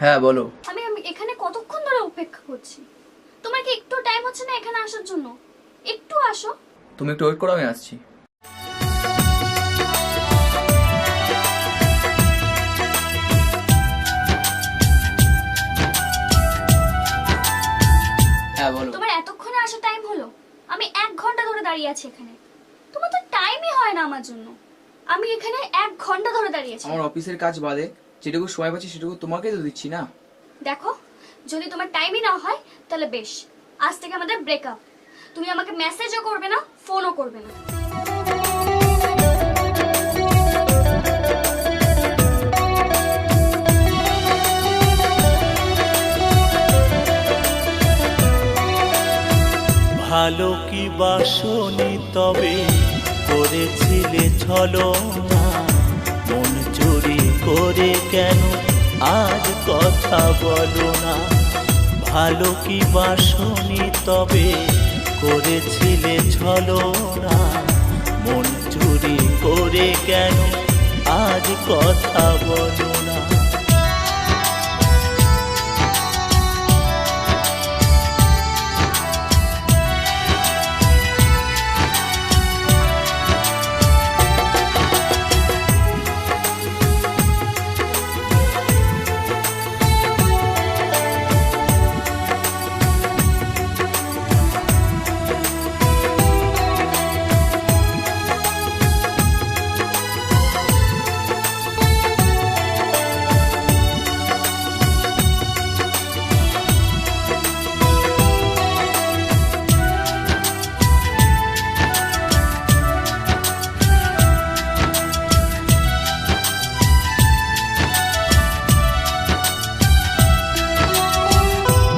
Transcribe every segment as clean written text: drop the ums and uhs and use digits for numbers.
হ্যাঁ বলো। আমি আমি এখানে কতক্ষণ ধরে অপেক্ষা করছি। তোমার কি একটু টাইম হচ্ছে না এখানে আসার জন্য? একটু আসো। তুমি একটু ওয়েট করো, আমি আসছি। হ্যাঁ বলো। তোমার এতক্ষণে আসার টাইম হলো? আমি 1 ঘন্টা ধরে দাঁড়িয়ে আছি এখানে। তোমার তো টাইমই হয় না আমার জন্য। আমি এখানে 1 ঘন্টা ধরে দাঁড়িয়ে আছি। আমার অফিসের কাজ বাদে যেটুকু সময় পাচ্ছি সেটুকু তোমাকেই তো দিচ্ছি না। দেখো, যদি তোমার টাইমই না হয় তাহলে বেশ, আজ থেকে আমাদের ব্রেকআপ। তুমি আমাকে মেসেজও করবে না, ফোনও করবে না। ভালো কি বাসনি তবে করেছিলে ছলনা, মন চুরি করে কেন আজ কথা বলো না। ভালো কি বাসনি তবে করেছিলে ছলনা, মন চুরি করে কেন আজ কথা বলো না।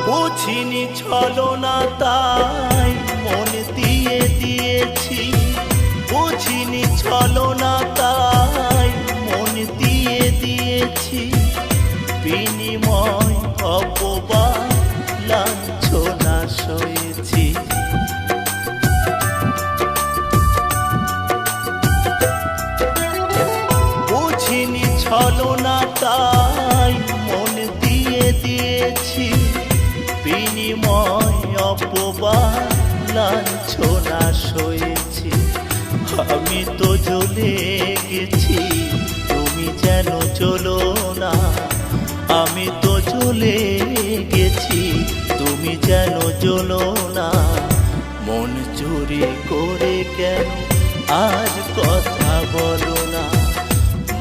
বুঝিনি ছলনা তাই মন দিয়ে দিয়েছি, বুঝিনি ছলনা তাই মন দিয়ে দিয়েছি। বিনিময় অপবাদ লাঞ্ছনা সয়েছি। বুঝিনি ছলনা তাই মন দিয়ে দিয়েছি, বিনিময় অপবাদ লাঞ্ছনা সয়েছি। আমি তো জ্বলে গেছি, তুমি যেন চলো না। আমি তো জ্বলে গেছি, তুমি যেন জ্বলো না। মন চুরি করে কেন আজ কথা বলো না।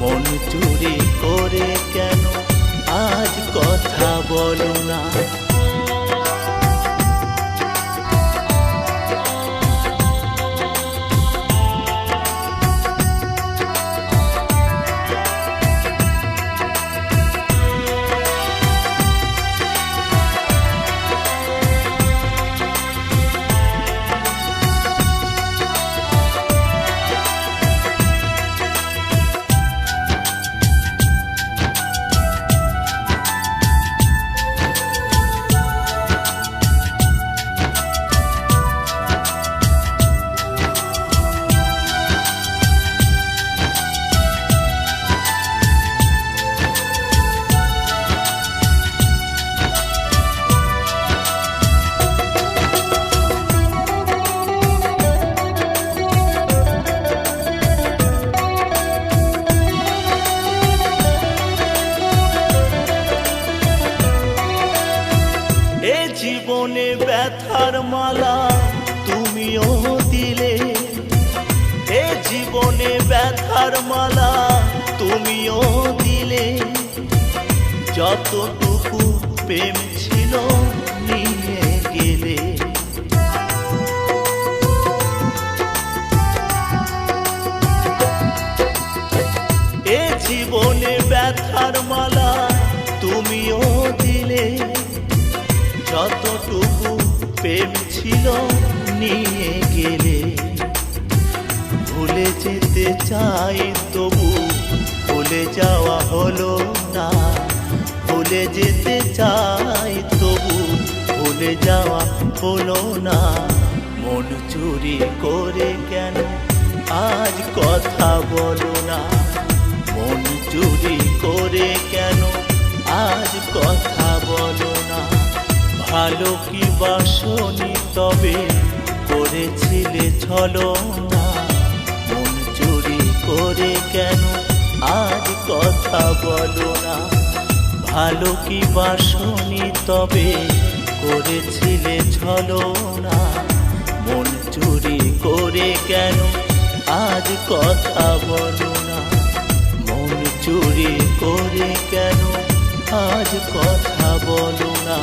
মন চুরি করে কেন আজ কথা বলো না। জীবনে ব্যথার মালা তুমিও দিলে, এ জীবনে ব্যথার মালা তুমিও দিলে। যতটুকু প্রেম ছিল নিয়ে গেলে। এ জীবনে ব্যথার মালা তুমিও দিলে। যতটুকু প্রেম ছিল নিয়ে গেলে। ভুলে যেতে চাই তবু ভুলে যাওয়া হলো না। ভুলে যেতে চাই তবু ভুলে যাওয়া হলো না। মন চুরি করে কেন আজ কথা বলো না। মন চুরি করে কেন আজ কথা বলো না। ভালো কি বাসনি তবে করেছিলে ছলনা, মন চুরি করে কেন আজ কথা বলো না। ভালো কি বাসনি তবে করেছিলে ছলনা, মন চুরি করে কেন আজ কথা বলো না। মন চুরি করে কেন আজ কথা বলো না।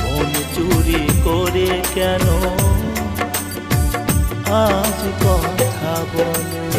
মন চুরি করে কেন আজ কথা বলো